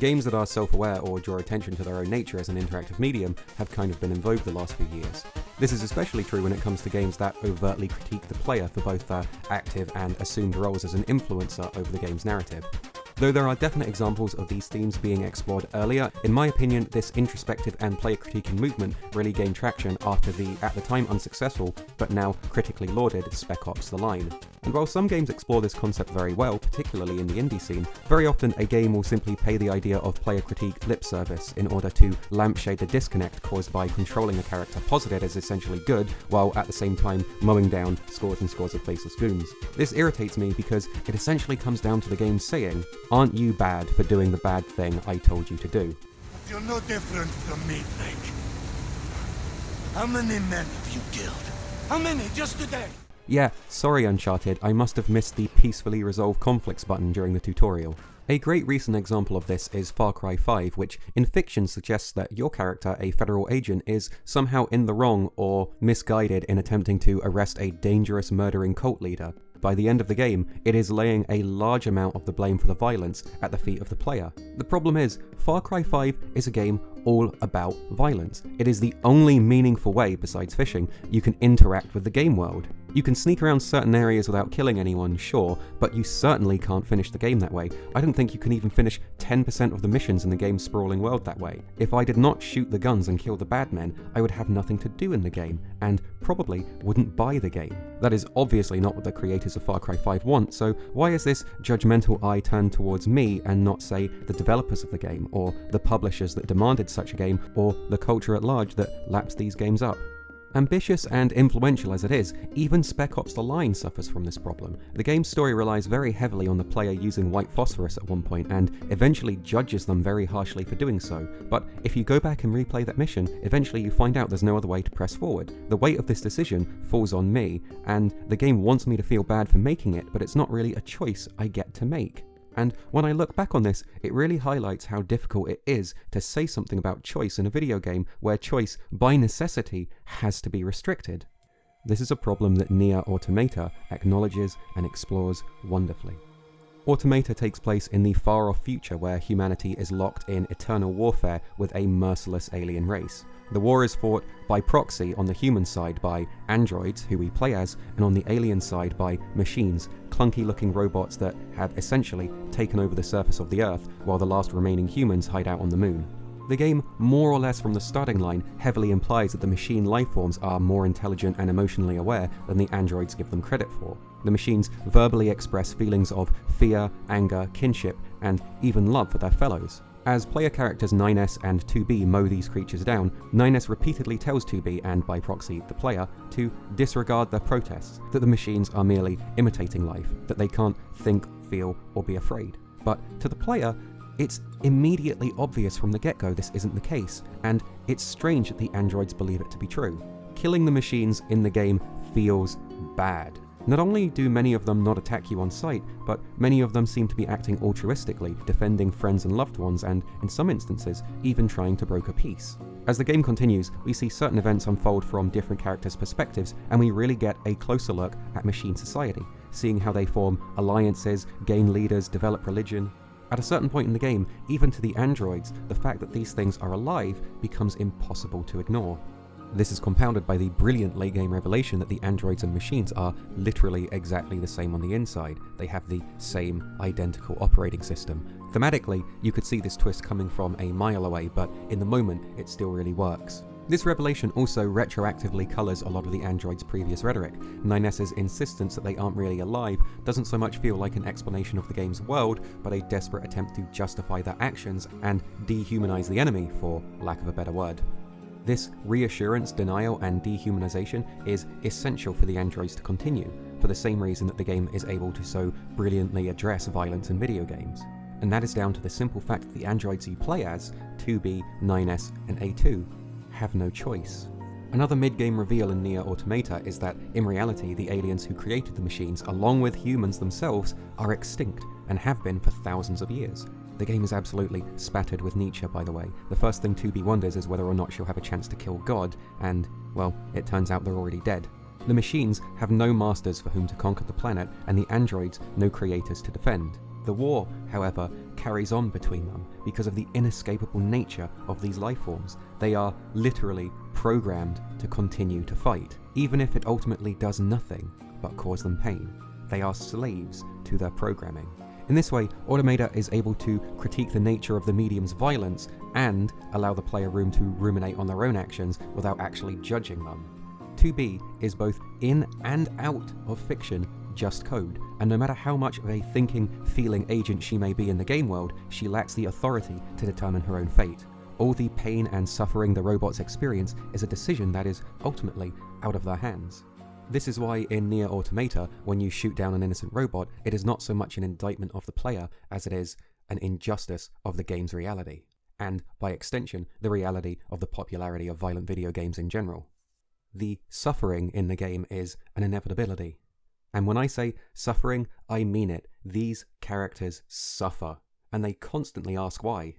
Games that are self-aware or draw attention to their own nature as an interactive medium have kind of been in vogue the last few years. This is especially true when it comes to games that overtly critique the player for both their active and assumed roles as an influencer over the game's narrative. Though there are definite examples of these themes being explored earlier, in my opinion, this introspective and player critiquing movement really gained traction after the, at the time unsuccessful, but now critically lauded Spec Ops: The Line. And while some games explore this concept very well, particularly in the indie scene, very often a game will simply pay the idea of player critique lip service in order to lampshade the disconnect caused by controlling a character posited as essentially good, while at the same time mowing down scores and scores of faceless goons. This irritates me because it essentially comes down to the game saying, "Aren't you bad for doing the bad thing I told you to do?" You're no different from me, Blake. How many men have you killed? How many just today? Yeah, sorry Uncharted, I must have missed the peacefully resolve conflicts button during the tutorial. A great recent example of this is Far Cry 5, which in fiction suggests that your character, a federal agent, is somehow in the wrong or misguided in attempting to arrest a dangerous murdering cult leader. By the end of the game, it is laying a large amount of the blame for the violence at the feet of the player. The problem is, Far Cry 5 is a game all about violence. It is the only meaningful way, besides fishing, you can interact with the game world. You can sneak around certain areas without killing anyone, sure, but you certainly can't finish the game that way. I don't think you can even finish 10% of the missions in the game's sprawling world that way. If I did not shoot the guns and kill the bad men, I would have nothing to do in the game, and probably wouldn't buy the game. That is obviously not what the creators of Far Cry 5 want, so why is this judgmental eye turned towards me and not, say, the developers of the game, or the publishers that demanded such a game, or the culture at large that laps these games up? Ambitious and influential as it is, even Spec Ops: The Line suffers from this problem. The game's story relies very heavily on the player using white phosphorus at one point, and eventually judges them very harshly for doing so. But if you go back and replay that mission, eventually you find out there's no other way to press forward. The weight of this decision falls on me, and the game wants me to feel bad for making it, but it's not really a choice I get to make. And when I look back on this, it really highlights how difficult it is to say something about choice in a video game where choice, by necessity, has to be restricted. This is a problem that Nier Automata acknowledges and explores wonderfully. Automata takes place in the far-off future where humanity is locked in eternal warfare with a merciless alien race. The war is fought by proxy on the human side by androids, who we play as, and on the alien side by machines, clunky-looking robots that have essentially taken over the surface of the Earth while the last remaining humans hide out on the moon. The game, more or less from the starting line, heavily implies that the machine lifeforms are more intelligent and emotionally aware than the androids give them credit for. The machines verbally express feelings of fear, anger, kinship, and even love for their fellows. As player characters 9S and 2B mow these creatures down, 9S repeatedly tells 2B, and by proxy the player, to disregard their protests, that the machines are merely imitating life, that they can't think, feel, or be afraid. But to the player, it's immediately obvious from the get-go this isn't the case, and it's strange that the androids believe it to be true. Killing the machines in the game feels bad. Not only do many of them not attack you on sight, but many of them seem to be acting altruistically, defending friends and loved ones, and, in some instances, even trying to broker peace. As the game continues, we see certain events unfold from different characters' perspectives, and we really get a closer look at machine society, seeing how they form alliances, gain leaders, develop religion. At a certain point in the game, even to the androids, the fact that these things are alive becomes impossible to ignore. This is compounded by the brilliant late-game revelation that the androids and machines are literally exactly the same on the inside. They have the same identical operating system. Thematically, you could see this twist coming from a mile away, but in the moment, it still really works. This revelation also retroactively colours a lot of the androids' previous rhetoric. 9S's insistence that they aren't really alive doesn't so much feel like an explanation of the game's world, but a desperate attempt to justify their actions and dehumanise the enemy, for lack of a better word. This reassurance, denial, and dehumanization is essential for the androids to continue, for the same reason that the game is able to so brilliantly address violence in video games. And that is down to the simple fact that the androids you play as, 2B, 9S, and A2, have no choice. Another mid-game reveal in Nier Automata is that, in reality, the aliens who created the machines, along with humans themselves, are extinct, and have been for thousands of years. The game is absolutely spattered with Nietzsche, by the way. The first thing 2B wonders is whether or not she'll have a chance to kill God, and, well, it turns out they're already dead. The machines have no masters for whom to conquer the planet, and the androids no creators to defend. The war, however, carries on between them because of the inescapable nature of these lifeforms. They are literally programmed to continue to fight, even if it ultimately does nothing but cause them pain. They are slaves to their programming. In this way, Automata is able to critique the nature of the medium's violence and allow the player room to ruminate on their own actions without actually judging them. 2B is both in and out of fiction just code, and no matter how much of a thinking, feeling agent she may be in the game world, she lacks the authority to determine her own fate. All the pain and suffering the robots experience is a decision that is ultimately out of their hands. This is why in Nier Automata, when you shoot down an innocent robot, it is not so much an indictment of the player as it is an injustice of the game's reality, and by extension, the reality of the popularity of violent video games in general. The suffering in the game is an inevitability. And when I say suffering, I mean it. These characters suffer, and they constantly ask why.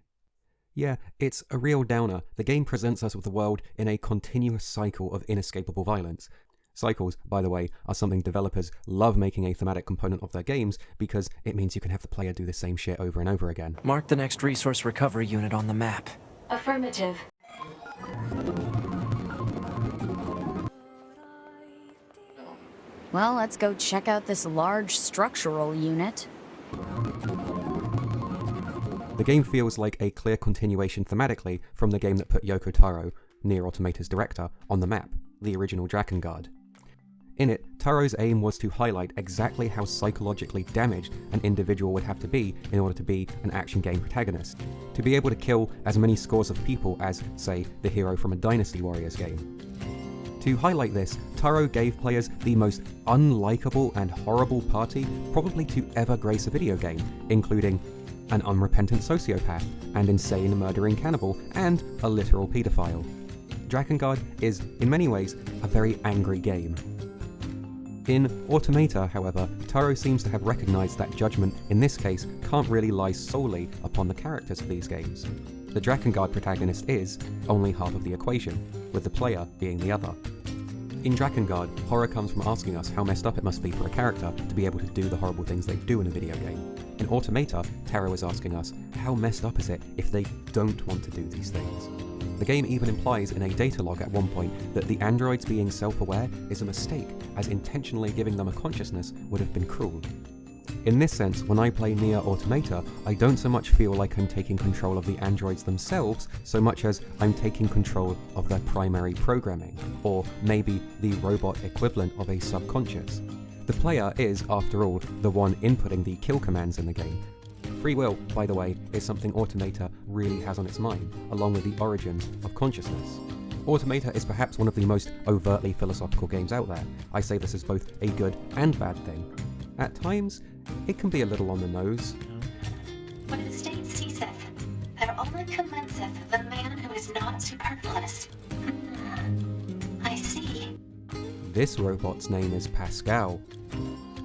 Yeah, it's a real downer. The game presents us with the world in a continuous cycle of inescapable violence. Cycles, by the way, are something developers love making a thematic component of their games because it means you can have the player do the same shit over and over again. Mark the next resource recovery unit on the map. Affirmative. Well, let's go check out this large structural unit. The game feels like a clear continuation thematically from the game that put Yoko Taro, Nier Automata's director, on the map, the original Drakengard. In it, Taro's aim was to highlight exactly how psychologically damaged an individual would have to be in order to be an action game protagonist, to be able to kill as many scores of people as, say, the hero from a Dynasty Warriors game. To highlight this, Taro gave players the most unlikable and horrible party probably to ever grace a video game, including an unrepentant sociopath, an insane murdering cannibal, and a literal paedophile. Drakengard is, in many ways, a very angry game. In Automata, however, Taro seems to have recognized that judgment in this case can't really lie solely upon the characters of these games. The Drakengard protagonist is only half of the equation, with the player being the other. In Drakengard, horror comes from asking us how messed up it must be for a character to be able to do the horrible things they do in a video game. In Automata, Taro is asking us, how messed up is it if they don't want to do these things? The game even implies in a data log at one point that the androids being self-aware is a mistake, as intentionally giving them a consciousness would have been cruel. In this sense, when I play Nier Automata, I don't so much feel like I'm taking control of the androids themselves, so much as I'm taking control of their primary programming, or maybe the robot equivalent of a subconscious. The player is, after all, the one inputting the kill commands in the game. Free will, by the way, is something Automata really has on its mind, along with the origins of consciousness. Automata is perhaps one of the most overtly philosophical games out there. I say this as both a good and bad thing. At times, it can be a little on the nose. When the state ceaseth, there only commenceth the man who is not superfluous. I see. This robot's name is Pascal.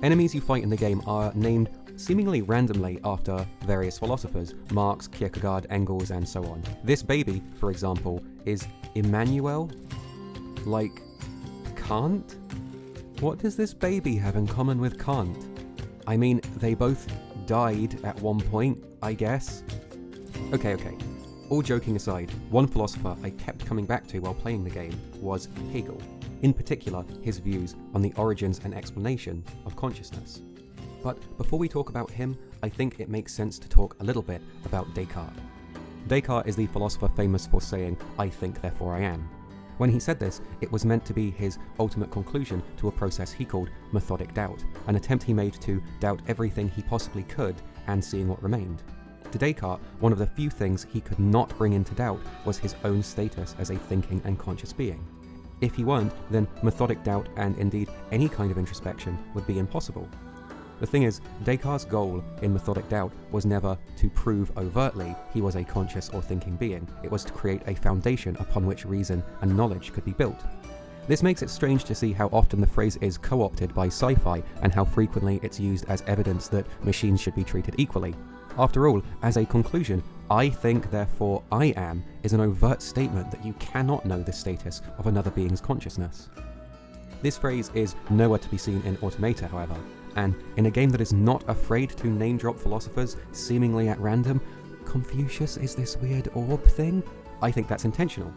Enemies you fight in the game are named seemingly randomly after various philosophers, Marx, Kierkegaard, Engels, and so on. This baby, for example, is Emmanuel? Like, Kant? What does this baby have in common with Kant? I mean, they both died at one point, I guess. Okay. All joking aside, one philosopher I kept coming back to while playing the game was Hegel. In particular, his views on the origins and explanation of consciousness. But before we talk about him, I think it makes sense to talk a little bit about Descartes. Descartes is the philosopher famous for saying, "I think, therefore I am." When he said this, it was meant to be his ultimate conclusion to a process he called methodic doubt, an attempt he made to doubt everything he possibly could and seeing what remained. To Descartes, one of the few things he could not bring into doubt was his own status as a thinking and conscious being. If he weren't, then methodic doubt and indeed any kind of introspection would be impossible. The thing is, Descartes' goal in methodic doubt was never to prove overtly he was a conscious or thinking being. It was to create a foundation upon which reason and knowledge could be built. This makes it strange to see how often the phrase is co-opted by sci-fi and how frequently it's used as evidence that machines should be treated equally. After all, as a conclusion, "I think, therefore I am" is an overt statement that you cannot know the status of another being's consciousness. This phrase is nowhere to be seen in Automata, however. And in a game that is not afraid to name-drop philosophers seemingly at random, Confucius is this weird orb thing? I think that's intentional.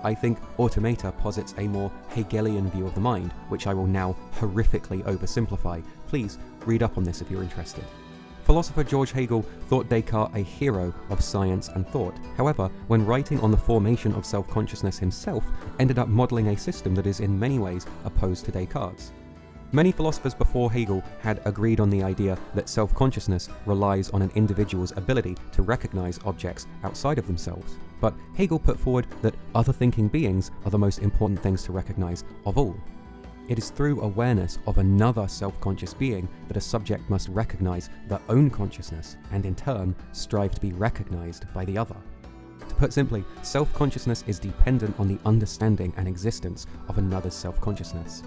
I think Automata posits a more Hegelian view of the mind, which I will now horrifically oversimplify. Please read up on this if you're interested. Philosopher George Hegel thought Descartes a hero of science and thought. However, when writing on the formation of self-consciousness himself, ended up modelling a system that is in many ways opposed to Descartes. Many philosophers before Hegel had agreed on the idea that self-consciousness relies on an individual's ability to recognize objects outside of themselves. But Hegel put forward that other thinking beings are the most important things to recognize of all. It is through awareness of another self-conscious being that a subject must recognize their own consciousness and in turn strive to be recognized by the other. To put simply, self-consciousness is dependent on the understanding and existence of another's self-consciousness.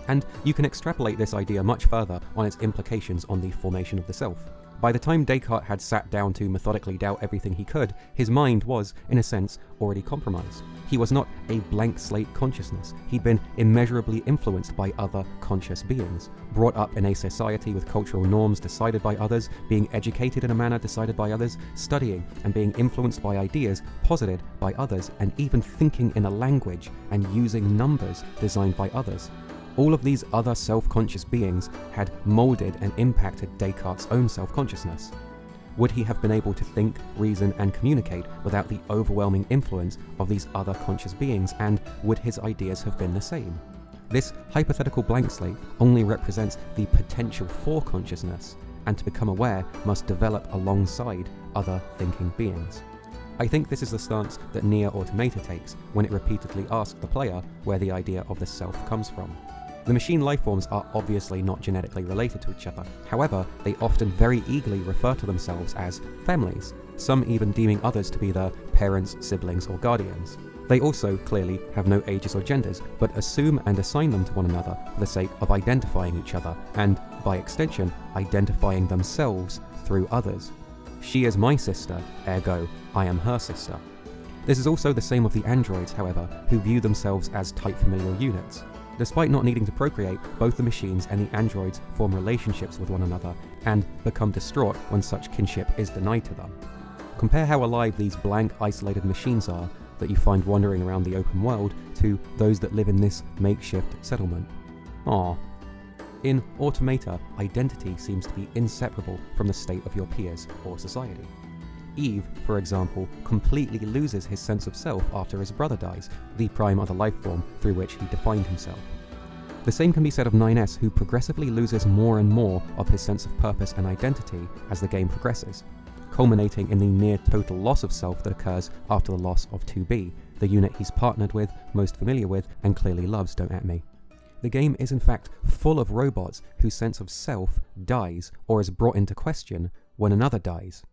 And you can extrapolate this idea much further on its implications on the formation of the self. By the time Descartes had sat down to methodically doubt everything he could, his mind was, in a sense, already compromised. He was not a blank slate consciousness. He'd been immeasurably influenced by other conscious beings, brought up in a society with cultural norms decided by others, being educated in a manner decided by others, studying and being influenced by ideas posited by others, and even thinking in a language and using numbers designed by others. All of these other self-conscious beings had moulded and impacted Descartes' own self-consciousness. Would he have been able to think, reason, and communicate without the overwhelming influence of these other conscious beings, and would his ideas have been the same? This hypothetical blank slate only represents the potential for consciousness, and to become aware must develop alongside other thinking beings. I think this is the stance that Nier Automata takes when it repeatedly asks the player where the idea of the self comes from. The machine lifeforms are obviously not genetically related to each other. However, they often very eagerly refer to themselves as families, some even deeming others to be their parents, siblings, or guardians. They also clearly have no ages or genders, but assume and assign them to one another for the sake of identifying each other, and, by extension, identifying themselves through others. She is my sister, ergo, I am her sister. This is also the same of the androids, however, who view themselves as tight familial units. Despite not needing to procreate, both the machines and the androids form relationships with one another and become distraught when such kinship is denied to them. Compare how alive these blank, isolated machines are that you find wandering around the open world to those that live in this makeshift settlement. Aww. In Automata, identity seems to be inseparable from the state of your peers or society. Eve, for example, completely loses his sense of self after his brother dies, the prime other life form through which he defined himself. The same can be said of 9S, who progressively loses more and more of his sense of purpose and identity as the game progresses, culminating in the near total loss of self that occurs after the loss of 2B, the unit he's partnered with, most familiar with, and clearly loves, don't at me. The game is in fact full of robots whose sense of self dies or is brought into question when another dies.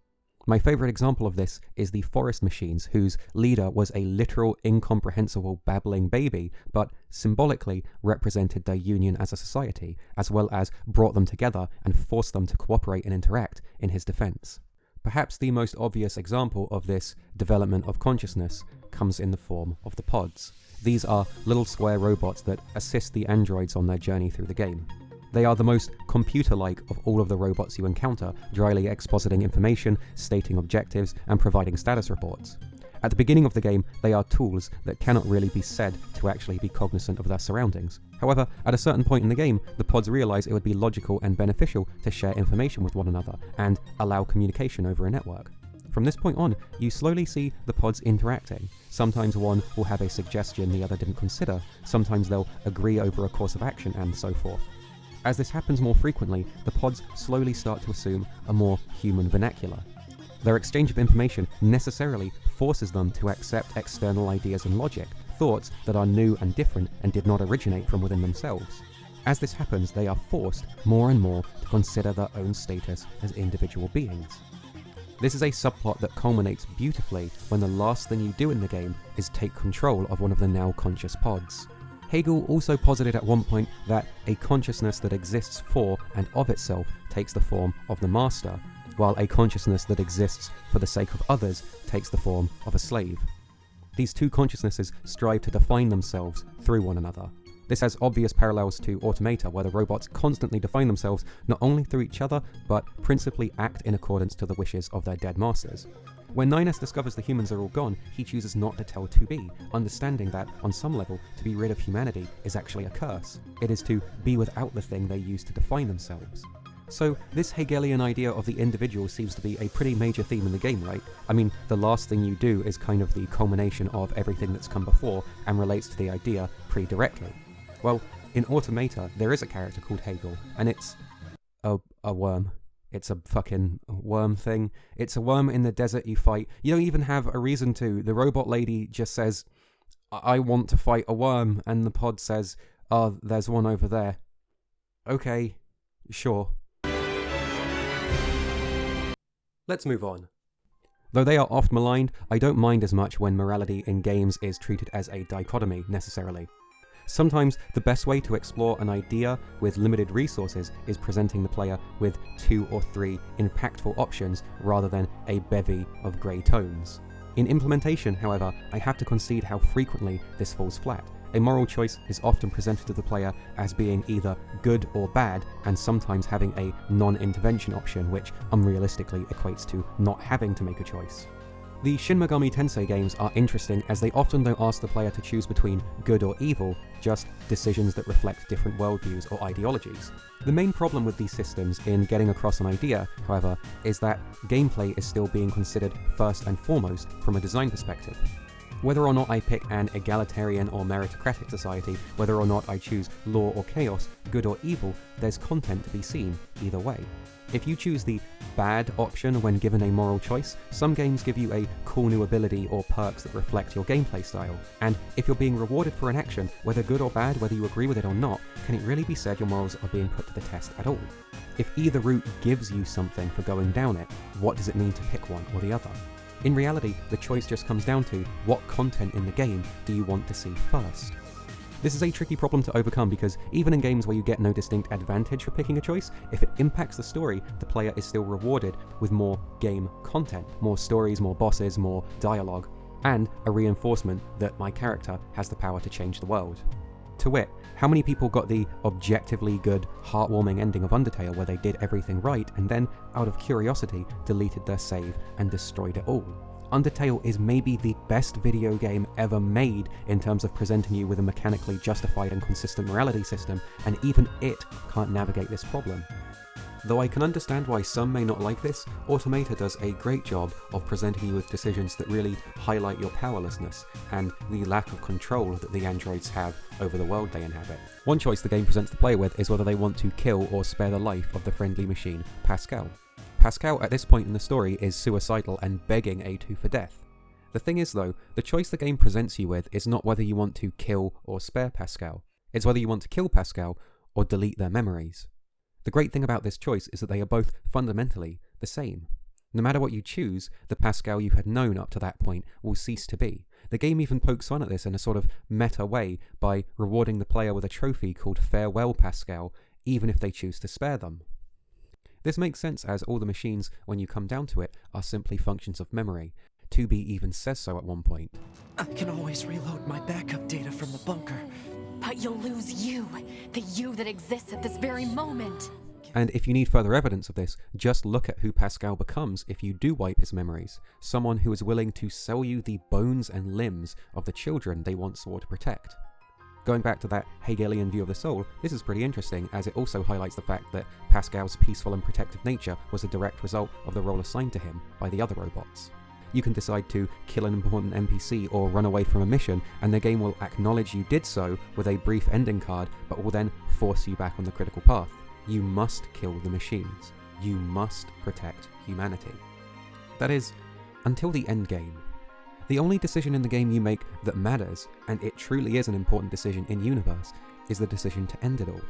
My favourite example of this is the forest machines, whose leader was a literal, incomprehensible, babbling baby, but symbolically represented their union as a society, as well as brought them together and forced them to cooperate and interact in his defence. Perhaps the most obvious example of this development of consciousness comes in the form of the pods. These are little square robots that assist the androids on their journey through the game. They are the most computer-like of all of the robots you encounter, dryly expositing information, stating objectives, and providing status reports. At the beginning of the game, they are tools that cannot really be said to actually be cognizant of their surroundings. However, at a certain point in the game, the pods realize it would be logical and beneficial to share information with one another and allow communication over a network. From this point on, you slowly see the pods interacting. Sometimes one will have a suggestion the other didn't consider, sometimes they'll agree over a course of action, and so forth. As this happens more frequently, the pods slowly start to assume a more human vernacular. Their exchange of information necessarily forces them to accept external ideas and logic, thoughts that are new and different and did not originate from within themselves. As this happens, they are forced more and more to consider their own status as individual beings. This is a subplot that culminates beautifully when the last thing you do in the game is take control of one of the now conscious pods. Hegel also posited at one point that a consciousness that exists for and of itself takes the form of the master, while a consciousness that exists for the sake of others takes the form of a slave. These two consciousnesses strive to define themselves through one another. This has obvious parallels to Automata, where the robots constantly define themselves not only through each other, but principally act in accordance to the wishes of their dead masters. When 9S discovers the humans are all gone, he chooses not to tell 2B, understanding that, on some level, to be rid of humanity is actually a curse. It is to be without the thing they use to define themselves. So, this Hegelian idea of the individual seems to be a pretty major theme in the game, right? I mean, the last thing you do is kind of the culmination of everything that's come before and relates to the idea pretty directly. Well, in Automata, there is a character called Hegel, and it's a worm. It's a fucking worm thing. It's a worm in the desert you fight. You don't even have a reason to. The robot lady just says, I want to fight a worm, and the pod says, oh, there's one over there. Okay, sure. Let's move on. Though they are oft maligned, I don't mind as much when morality in games is treated as a dichotomy, necessarily. Sometimes the best way to explore an idea with limited resources is presenting the player with 2 or 3 impactful options rather than a bevy of grey tones. In implementation, however, I have to concede how frequently this falls flat. A moral choice is often presented to the player as being either good or bad, and sometimes having a non-intervention option, which unrealistically equates to not having to make a choice. The Shin Megami Tensei games are interesting as they often don't ask the player to choose between good or evil, just decisions that reflect different worldviews or ideologies. The main problem with these systems in getting across an idea, however, is that gameplay is still being considered first and foremost from a design perspective. Whether or not I pick an egalitarian or meritocratic society, whether or not I choose law or chaos, good or evil, there's content to be seen either way. If you choose the bad option when given a moral choice, some games give you a cool new ability or perks that reflect your gameplay style. And if you're being rewarded for an action, whether good or bad, whether you agree with it or not, can it really be said your morals are being put to the test at all? If either route gives you something for going down it, what does it mean to pick one or the other? In reality, the choice just comes down to what content in the game do you want to see first. This is a tricky problem to overcome because even in games where you get no distinct advantage for picking a choice, if it impacts the story, the player is still rewarded with more game content, more stories, more bosses, more dialogue, and a reinforcement that my character has the power to change the world. To wit, how many people got the objectively good, heartwarming ending of Undertale where they did everything right and then, out of curiosity, deleted their save and destroyed it all? Undertale is maybe the best video game ever made in terms of presenting you with a mechanically justified and consistent morality system, and even it can't navigate this problem. Though I can understand why some may not like this, Automata does a great job of presenting you with decisions that really highlight your powerlessness and the lack of control that the androids have over the world they inhabit. One choice the game presents the player with is whether they want to kill or spare the life of the friendly machine, Pascal. Pascal at this point in the story is suicidal and begging A2 for death. The thing is though, the choice the game presents you with is not whether you want to kill or spare Pascal, it's whether you want to kill Pascal or delete their memories. The great thing about this choice is that they are both fundamentally the same. No matter what you choose, the Pascal you had known up to that point will cease to be. The game even pokes fun at this in a sort of meta way by rewarding the player with a trophy called Farewell Pascal, even if they choose to spare them. This makes sense as all the machines, when you come down to it, are simply functions of memory. 2B even says so at one point. I can always reload my backup data from the bunker. But you'll lose you, the you that exists at this very moment. And if you need further evidence of this, just look at who Pascal becomes if you do wipe his memories. Someone who is willing to sell you the bones and limbs of the children they once swore to protect. Going back to that Hegelian view of the soul, this is pretty interesting as it also highlights the fact that Pascal's peaceful and protective nature was a direct result of the role assigned to him by the other robots. You can decide to kill an important NPC or run away from a mission, and the game will acknowledge you did so with a brief ending card, but will then force you back on the critical path. You must kill the machines. You must protect humanity. That is, until the end game. The only decision in the game you make that matters, and it truly is an important decision in universe, is the decision to end it all.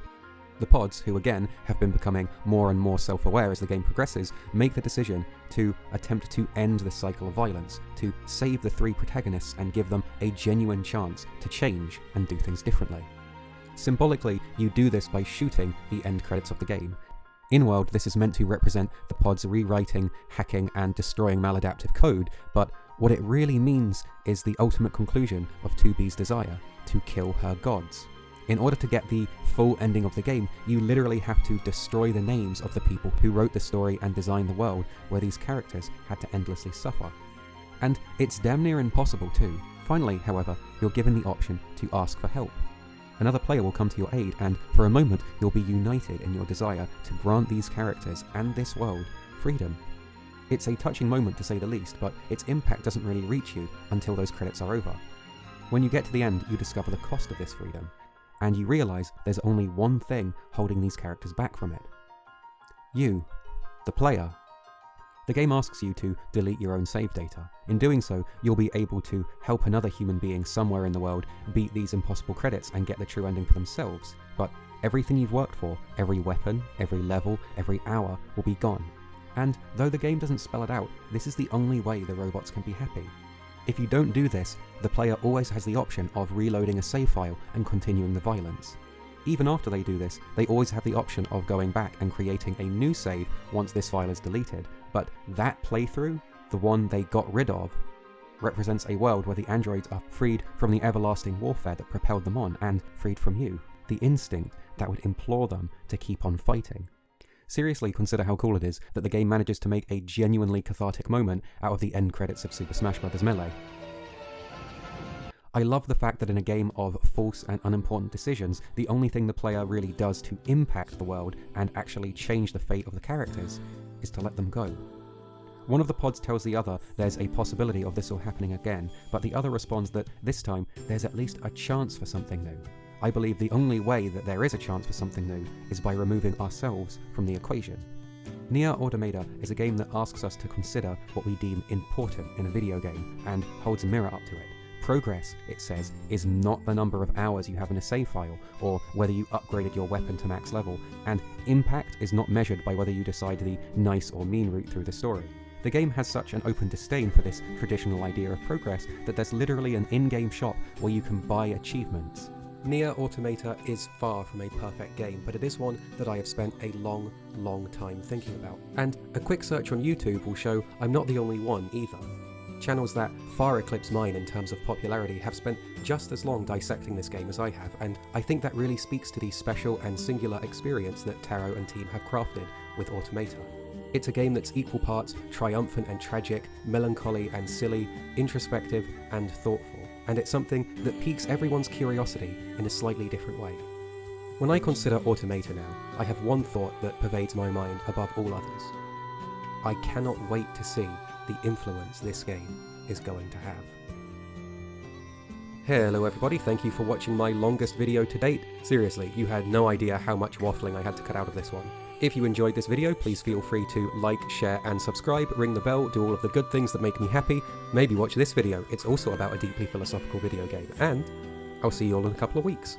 The pods, who again have been becoming more and more self-aware as the game progresses, make the decision to attempt to end this cycle of violence, to save the 3 protagonists and give them a genuine chance to change and do things differently. Symbolically, you do this by shooting the end credits of the game. In-world, this is meant to represent the pods rewriting, hacking, and destroying maladaptive code, but what it really means is the ultimate conclusion of 2B's desire to kill her gods. In order to get the full ending of the game, you literally have to destroy the names of the people who wrote the story and designed the world where these characters had to endlessly suffer. And it's damn near impossible too. Finally, however, you're given the option to ask for help. Another player will come to your aid, and for a moment you'll be united in your desire to grant these characters and this world freedom. It's a touching moment to say the least, but its impact doesn't really reach you until those credits are over. When you get to the end, you discover the cost of this freedom, and you realise there's only one thing holding these characters back from it. You, the player. The game asks you to delete your own save data. In doing so, you'll be able to help another human being somewhere in the world beat these impossible credits and get the true ending for themselves, but everything you've worked for, every weapon, every level, every hour, will be gone. And though the game doesn't spell it out, this is the only way the robots can be happy. If you don't do this, the player always has the option of reloading a save file and continuing the violence. Even after they do this, they always have the option of going back and creating a new save once this file is deleted, but that playthrough, the one they got rid of, represents a world where the androids are freed from the everlasting warfare that propelled them on, and freed from you, the instinct that would implore them to keep on fighting. Seriously, consider how cool it is that the game manages to make a genuinely cathartic moment out of the end credits of Super Smash Bros. Melee. I love the fact that in a game of false and unimportant decisions, the only thing the player really does to impact the world and actually change the fate of the characters is to let them go. One of the pods tells the other there's a possibility of this all happening again, but the other responds that this time there's at least a chance for something new. I believe the only way that there is a chance for something new is by removing ourselves from the equation. Nier Automata is a game that asks us to consider what we deem important in a video game and holds a mirror up to it. Progress, it says, is not the number of hours you have in a save file, or whether you upgraded your weapon to max level, and impact is not measured by whether you decide the nice or mean route through the story. The game has such an open disdain for this traditional idea of progress that there's literally an in-game shop where you can buy achievements. Nier Automata is far from a perfect game, but it is one that I have spent a long time thinking about. And a quick search on YouTube will show I'm not the only one either. Channels that far eclipse mine in terms of popularity have spent just as long dissecting this game as I have, and I think that really speaks to the special and singular experience that Taro and team have crafted with Automata. It's a game that's equal parts triumphant and tragic, melancholy and silly, introspective and thoughtful, and it's something that piques everyone's curiosity in a slightly different way. When I consider Automata now, I have one thought that pervades my mind above all others. I cannot wait to see the influence this game is going to have. Hello everybody, thank you for watching my longest video to date. Seriously, you had no idea how much waffling I had to cut out of this one. If you enjoyed this video, please feel free to like, share and subscribe, ring the bell, do all of the good things that make me happy, maybe watch this video, it's also about a deeply philosophical video game, and I'll see you all in a couple of weeks.